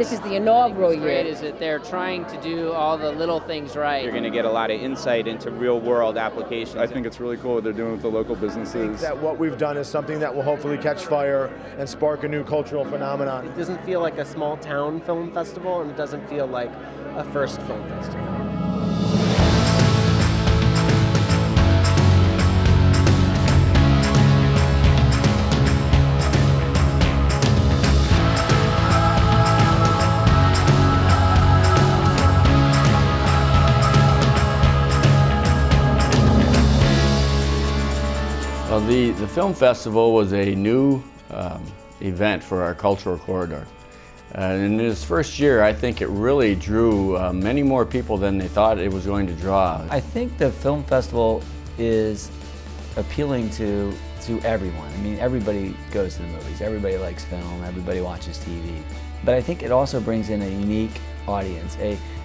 This is the inaugural What's great year. is that they're trying to do all the little things right. You're going to get a lot of insight into real-world applications. I think it's really cool what they're doing with the local businesses. That what we've done is something that will hopefully catch fire and spark a new cultural phenomenon. It doesn't feel like a small town film festival, and it doesn't feel like a first film festival. Well, the film festival was a new event for our cultural corridor. In its first year, I think it really drew many more people than they thought it was going to draw. I think the film festival is appealing to everyone. I mean, everybody goes to the movies, everybody likes film, everybody watches TV. But I think it also brings in a unique audience,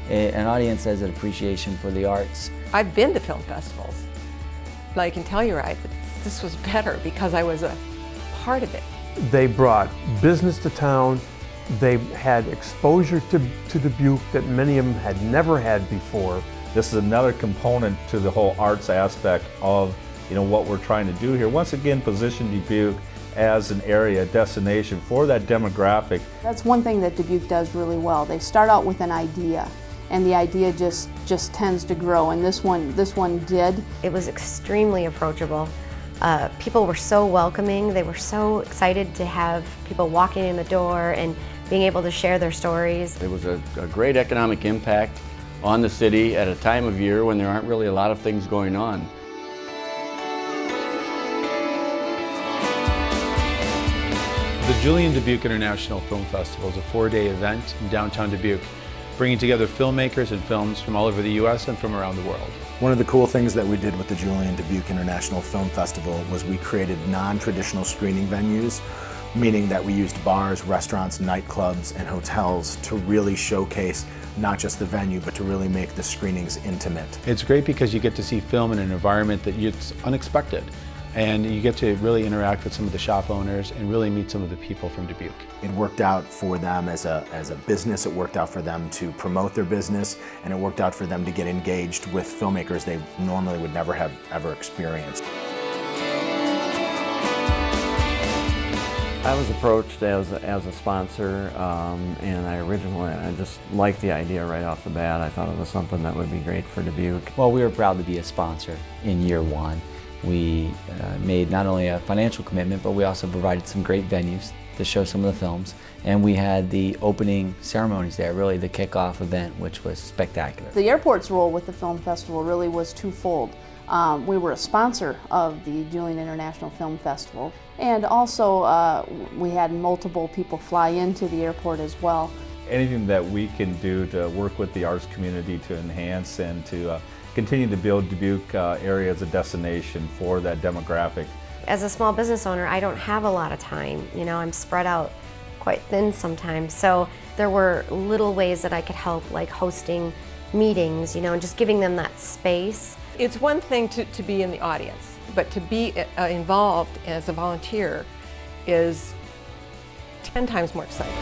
an audience that has an appreciation for the arts. I've been to film festivals, but I can tell you this was better because I was a part of it. They brought business to town. They had exposure to Dubuque that many of them had never had before. This is another component to the whole arts aspect of what we're trying to do here. Once again, position Dubuque as an area, a destination for that demographic. That's one thing that Dubuque does really well. They start out with an idea, and the idea just tends to grow, and this one did. It was extremely approachable. People were so welcoming. They were so excited to have people walking in the door and being able to share their stories. It was a great economic impact on the city at a time of year when there aren't really a lot of things going on. The Julien Dubuque International Film Festival is a 4-day event in downtown Dubuque, bringing together filmmakers and films from all over the U.S. and from around the world. One of the cool things that we did with the Julien Dubuque International Film Festival was we created non-traditional screening venues, meaning that we used bars, restaurants, nightclubs, and hotels to really showcase not just the venue, but to really make the screenings intimate. It's great because you get to see film in an environment that it's unexpected. And you get to really interact with some of the shop owners and really meet some of the people from Dubuque. It worked out for them as a business, it worked out for them to promote their business, and it worked out for them to get engaged with filmmakers they normally would never have ever experienced. I was approached as a sponsor, and I just liked the idea right off the bat. I thought it was something that would be great for Dubuque. Well, we were proud to be a sponsor in year one. We made not only a financial commitment, but we also provided some great venues to show some of the films. And we had the opening ceremonies there, really the kickoff event, which was spectacular. The airport's role with the film festival really was twofold. We were a sponsor of the Julien International Film Festival, and also we had multiple people fly into the airport as well. Anything that we can do to work with the arts community to enhance and to continue to build Dubuque area as a destination for that demographic. As a small business owner, I don't have a lot of time. I'm spread out quite thin sometimes. So there were little ways that I could help, like hosting meetings, and just giving them that space. It's one thing to be in the audience, but to be involved as a volunteer is 10 times more exciting.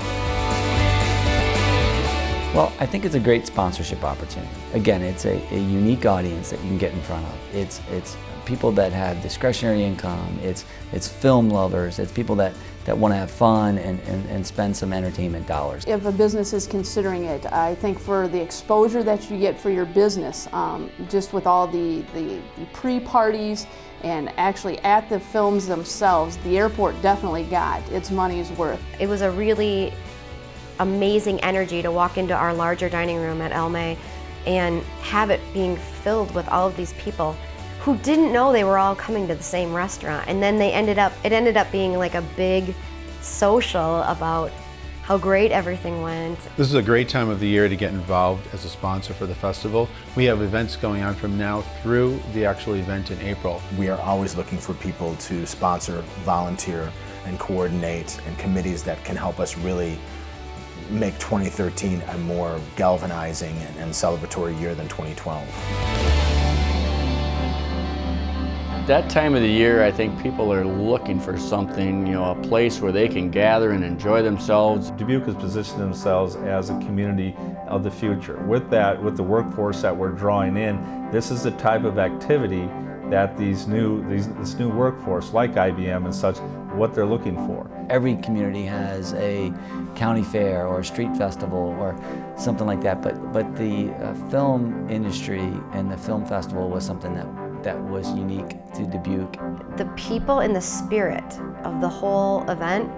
Well, I think it's a great sponsorship opportunity. Again, it's a unique audience that you can get in front of. It's people that have discretionary income, it's film lovers, it's people that want to have fun and spend some entertainment dollars. If a business is considering it, I think for the exposure that you get for your business, just with all the pre-parties and actually at the films themselves, the airport definitely got its money's worth. It was a really amazing energy to walk into our larger dining room at El May and have it being filled with all of these people who didn't know they were all coming to the same restaurant, and then it ended up being like a big social about how great everything went. This is a great time of the year to get involved as a sponsor for the festival. We have events going on from now through the actual event in April. We are always looking for people to sponsor, volunteer, and coordinate, and committees that can help us really make 2013 a more galvanizing and celebratory year than 2012. That time of the year, I think people are looking for something, a place where they can gather and enjoy themselves. Dubuque has positioned themselves as a community of the future. With that, with the workforce that we're drawing in, this is the type of activity that this new workforce, like IBM and such, what they're looking for. Every community has a county fair or a street festival or something like that, but the film industry and the film festival was something that was unique to Dubuque. The people and the spirit of the whole event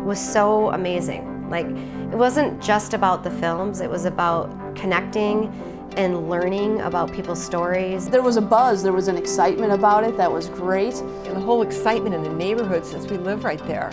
was so amazing. Like, it wasn't just about the films, it was about connecting and learning about people's stories. There was a buzz, there was an excitement about it that was great. And the whole excitement in the neighborhood, since we live right there,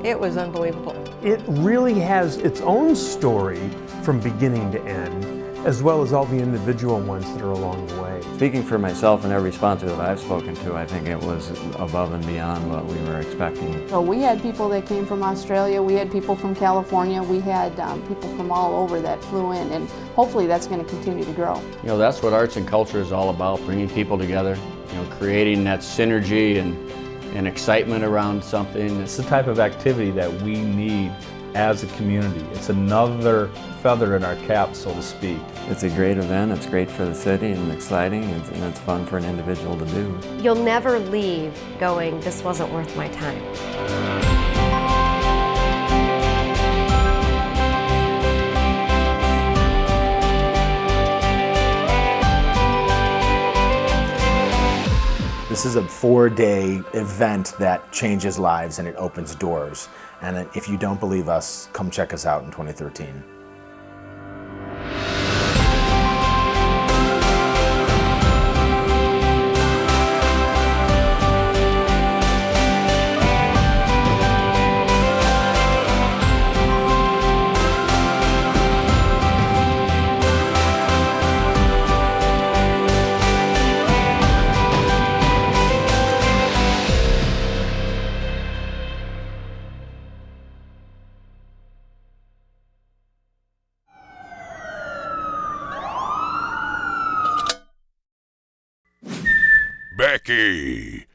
it was unbelievable. It really has its own story from beginning to end, as well as all the individual ones that are along the way. Speaking for myself and every sponsor that I've spoken to, I think it was above and beyond what we were expecting. So we had people that came from Australia, we had people from California, we had people from all over that flew in, and hopefully that's going to continue to grow. That's what arts and culture is all about, bringing people together, creating that synergy and excitement around something. It's the type of activity that we need as a community. It's another feather in our cap, so to speak. It's a great event, it's great for the city and exciting, and it's fun for an individual to do. You'll never leave going, this wasn't worth my time. This is a 4-day event that changes lives and it opens doors. And if you don't believe us, come check us out in 2013. Becky.